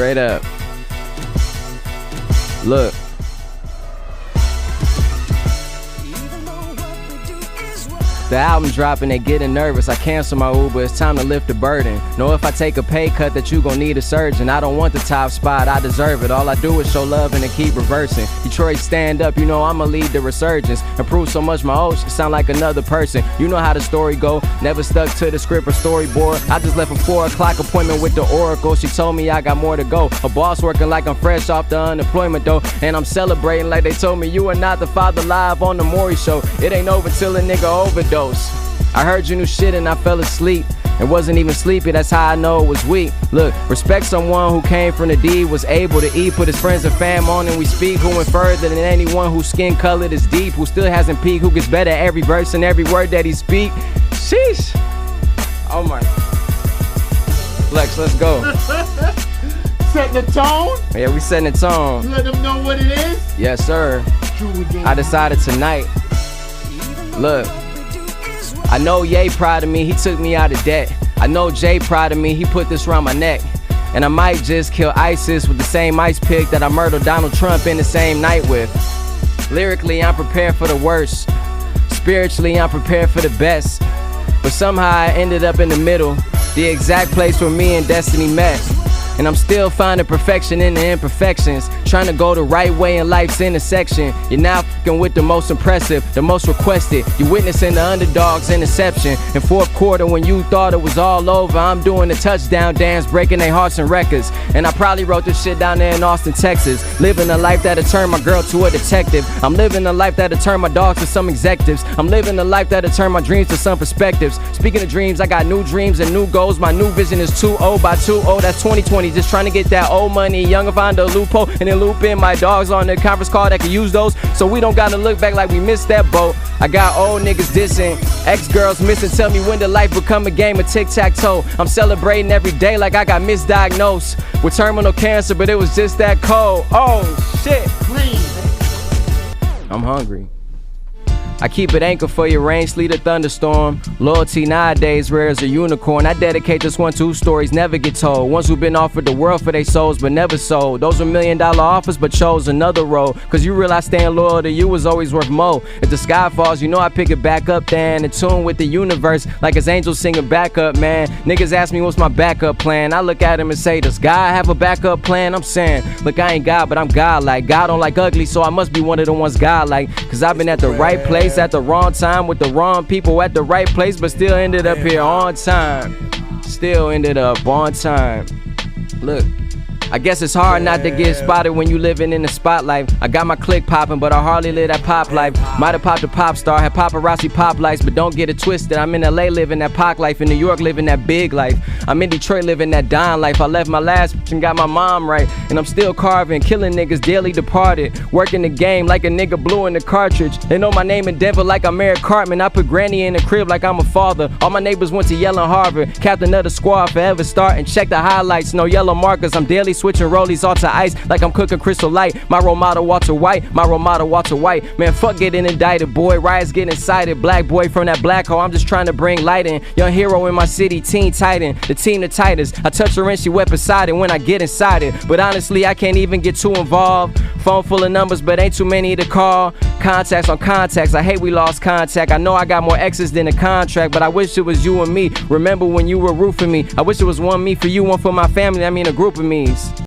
Straight up. Look. The album dropping, they getting nervous. I cancel my Uber, it's time to lift the burden. Know if I take a pay cut that you gon' need a surgeon. I don't want the top spot, I deserve it. All I do is show love and then keep reversing. Detroit stand up, you know I'ma lead the resurgence. Improve so much my old shit sound like another person. You know how the story go, never stuck to the script or storyboard. I just left a 4 o'clock appointment with the Oracle. She told me I got more to go. A boss working like I'm fresh off the unemployment though. And I'm celebrating like they told me you are not the father live on the Maury show. It ain't over till a nigga overdose. I heard your new shit and I fell asleep. It wasn't even sleepy, that's how I know it was weak. Look, respect someone who came from the D, was able to eat, put his friends and fam on and we speak. Who went further than anyone whose skin colored is deep, who still hasn't peaked, who gets better at every verse and every word that he speak. Sheesh. Oh my. Flex, let's go. Setting the tone? Yeah, we setting the tone. You let them know what it is? Yes, sir. I decided tonight. Look. I know Ye proud of me, he took me out of debt. I know Jay proud of me, he put this around my neck. And I might just kill ISIS with the same ice pick that I murdered Donald Trump in the same night with. Lyrically, I'm prepared for the worst. Spiritually, I'm prepared for the best. But somehow I ended up in the middle, the exact place where me and destiny met. And I'm still finding perfection in the imperfections, trying to go the right way in life's intersection. You're now fucking with the most impressive, the most requested. You're witnessing the underdog's interception. In fourth quarter when you thought it was all over, I'm doing the touchdown dance, breaking their hearts and records. And I probably wrote this shit down there in Austin, Texas. Living a life that'll turn my girl to a detective. I'm living a life that'll turn my dogs to some executives. I'm living a life that'll turn my dreams to some perspectives. Speaking of dreams, I got new dreams and new goals. My new vision is 2-0 by 2-0, that's 2020. Just trying to get that old money, younger find a loophole, and then loop in my dogs on the conference call that can use those. So we don't gotta look back like we missed that boat. I got old niggas dissing, ex-girls missing. Tell me when did life become a game of tic-tac-toe? I'm celebrating every day like I got misdiagnosed with terminal cancer, but it was just that cold. Oh shit. I'm hungry. I keep it anchored for your rain, sleet, or thunderstorm. Loyalty nowadays rare as a unicorn. I dedicate this one to whose stories never get told. Ones who've been offered the world for their souls but never sold. Those were $1 million offers but chose another road. Cause you realize staying loyal to you was always worth more. If the sky falls, you know I pick it back up then. In tune with the universe like it's angels singing back up, man. Niggas ask me what's my backup plan. I look at him and say, does God have a backup plan? I'm saying, look, I ain't God, but I'm God-like. God don't like ugly, so I must be one of the ones God-like. Cause I've been at the right place at the wrong time with the wrong people at the right place, but still ended up here on time. Still ended up on time. Look, I guess it's hard not to get spotted when you living in the spotlight. I got my click popping, but I hardly live that pop life. Might have popped a pop star, had paparazzi pop lights, but don't get it twisted. I'm in LA living that Pac life, in New York living that big life. I'm in Detroit living that Don life. I left my last bitch and got my mom right, and I'm still carving, killing niggas daily departed. Working the game like a nigga blew in the cartridge. They know my name in Denver like I'm Eric Cartman. I put granny in the crib like I'm a father. All my neighbors went to Yale and Harvard. Captain of the squad, forever starting. Check the highlights, no yellow markers. I'm daily switching rollies all to ice like I'm cooking Crystal Light. My role model Walter White, my role model Walter White. Man, fuck getting indicted, boy. Riots getting incited. Black boy from that black hole, I'm just trying to bring light in. Young hero in my city, Teen Titan, the team the tightest. I touch her and she wet beside it when I get inside it. But honestly, I can't even get too involved. Phone full of numbers, but ain't too many to call. Contacts on contacts, I hate we lost contact. I know I got more exes than a contract, but I wish it was you and me. Remember when you were roofing me? I wish it was one me for you, one for my family, I mean a group of me's.